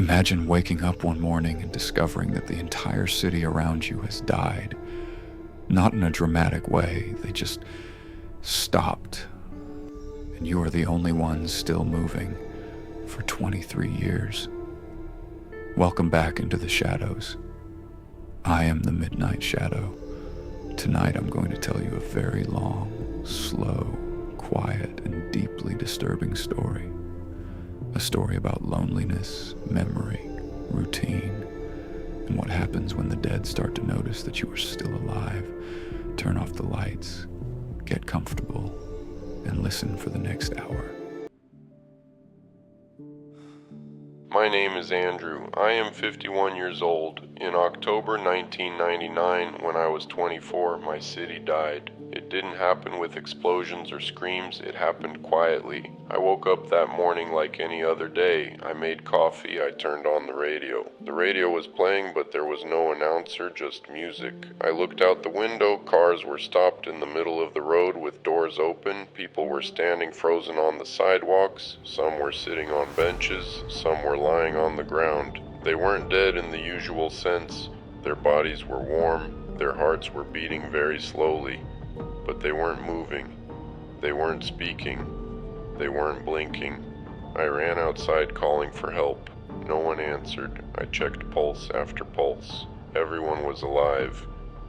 Imagine waking up one morning and discovering that the entire city around you has died. Not in a dramatic way, they just stopped. And you are the only ones still moving for 23 years. Welcome back into the shadows. I am the Midnight Shadow. Tonight I'm going to tell you a very long, slow, quiet, and deeply disturbing story. A story about loneliness, memory, routine, and what happens when the dead start to notice that you are still alive. Turn off the lights, get comfortable, and listen for the next hour. My name is Andrew. I am 51 years old. In October 1999, when I was 24, my city died. It didn't happen with explosions or screams, it happened quietly. I woke up that morning like any other day. I made coffee, I turned on the radio. The radio was playing, but there was no announcer, just music. I looked out the window, cars were stopped in the middle of the road with doors open, people were standing frozen on the sidewalks, some were sitting on benches, some were lying on the ground. They weren't dead in the usual sense. Their bodies were warm, their hearts were beating very slowly. But they weren't moving. They weren't speaking. They weren't blinking. I ran outside calling for help. No one answered. I checked pulse after pulse. Everyone was alive.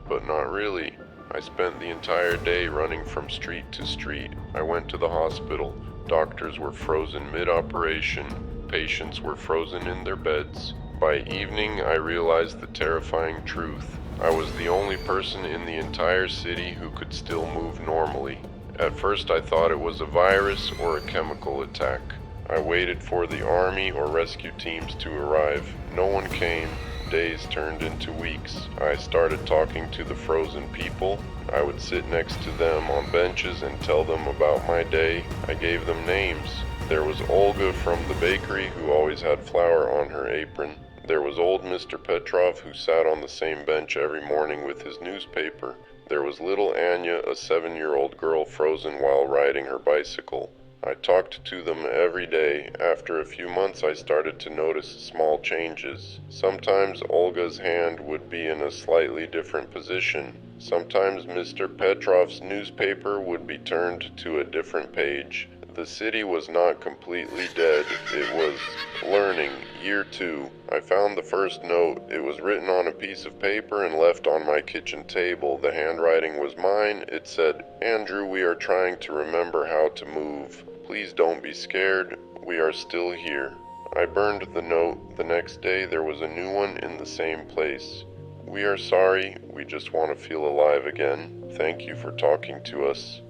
But not really. I spent the entire day running from street to street. I went to the hospital. Doctors were frozen mid-operation. Patients were frozen in their beds. By evening, I realized the terrifying truth. I was the only person in the entire city who could still move normally. At first I thought it was a virus or a chemical attack. I waited for the army or rescue teams to arrive. No one came. Days turned into weeks. I started talking to the frozen people. I would sit next to them on benches and tell them about my day. I gave them names. There was Olga from the bakery who always had flour on her apron. There was old Mr. Petrov who sat on the same bench every morning with his newspaper. There was little Anya, a 7-year-old girl frozen while riding her bicycle. I talked to them every day. After a few months I started to notice small changes. Sometimes Olga's hand would be in a slightly different position. Sometimes Mr. Petrov's newspaper would be turned to a different page. The city was not completely dead. It was learning. Year 2. I found the first note. It was written on a piece of paper and left on my kitchen table. The handwriting was mine. It said, "Andrew, we are trying to remember how to move. Please don't be scared. We are still here." I burned the note. The next day there was a new one in the same place. "We are sorry. We just want to feel alive again. Thank you for talking to us."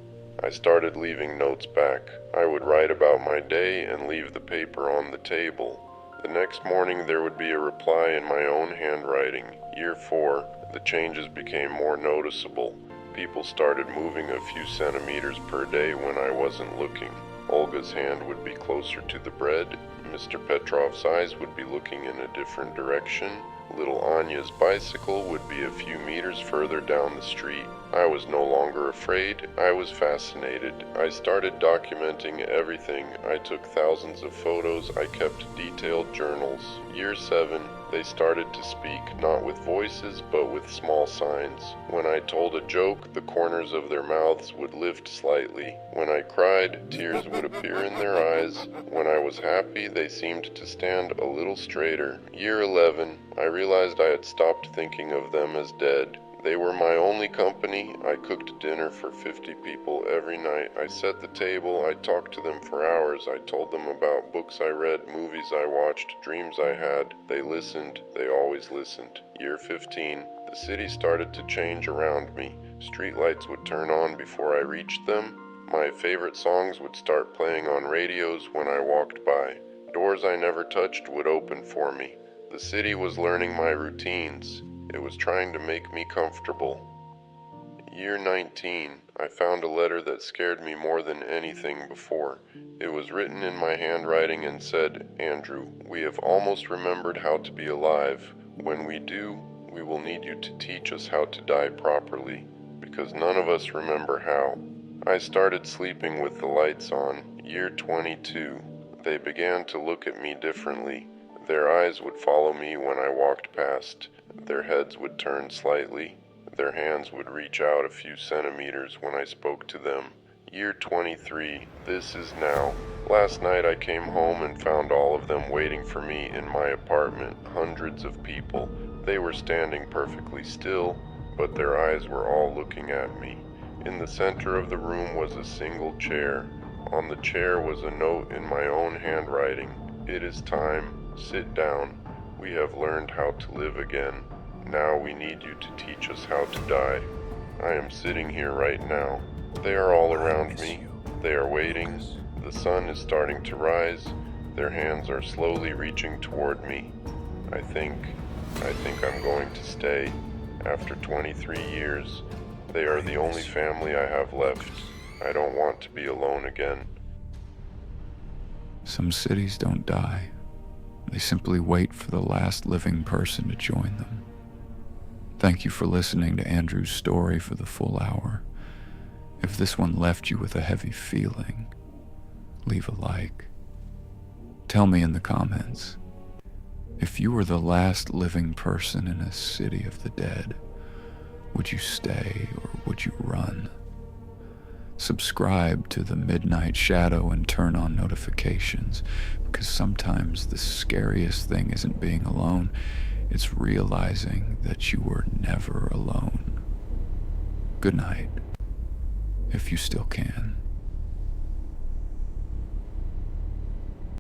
I started leaving notes back. I would write about my day and leave the paper on the table. The next morning there would be a reply in my own handwriting. Year 4, the changes became more noticeable. People started moving a few centimeters per day when I wasn't looking. Olga's hand would be closer to the bread. Mr. Petrov's eyes would be looking in a different direction. Little Anya's bicycle would be a few meters further down the street. I was no longer afraid. I was fascinated. I started documenting everything. I took thousands of photos. I kept detailed journals. Year 7, they started to speak, not with voices, but with small signs. When I told a joke, the corners of their mouths would lift slightly. When I cried, tears would appear in their eyes. When I was happy, they seemed to stand a little straighter. Year 11, I realized I had stopped thinking of them as dead. They were my only company. I cooked dinner for 50 people every night. I set the table. I talked to them for hours. I told them about books I read, movies I watched, dreams I had. They listened. They always listened. Year 15. The city started to change around me. Streetlights would turn on before I reached them. My favorite songs would start playing on radios when I walked by. Doors I never touched would open for me. The city was learning my routines. It was trying to make me comfortable. Year 19, I found a letter that scared me more than anything before. It was written in my handwriting and said, "Andrew, we have almost remembered how to be alive. When we do, we will need you to teach us how to die properly, because none of us remember how." I started sleeping with the lights on. Year 22, they began to look at me differently. Their eyes would follow me when I walked past. Their heads would turn slightly. Their hands would reach out a few centimeters when I spoke to them. Year 23, this is now. Last night I came home and found all of them waiting for me in my apartment, hundreds of people. They were standing perfectly still, but their eyes were all looking at me. In the center of the room was a single chair. On the chair was a note in my own handwriting. It is time. Sit down. We have learned how to live again. Now we need you to teach us how to die. I am sitting here right now. They are all around me. They are waiting. The sun is starting to rise. Their hands are slowly reaching toward me. I think I'm going to stay. After 23 years, they are the only family I have left. I don't want to be alone again. Some cities don't die. They simply wait for the last living person to join them. Thank you for listening to Andrew's story for the full hour. If this one left you with a heavy feeling, leave a like. Tell me in the comments, if you were the last living person in a city of the dead, would you stay or would you run? Subscribe to the Midnight Shadow and turn on notifications, because sometimes the scariest thing isn't being alone, it's realizing that you were never alone. Good night, if you still can.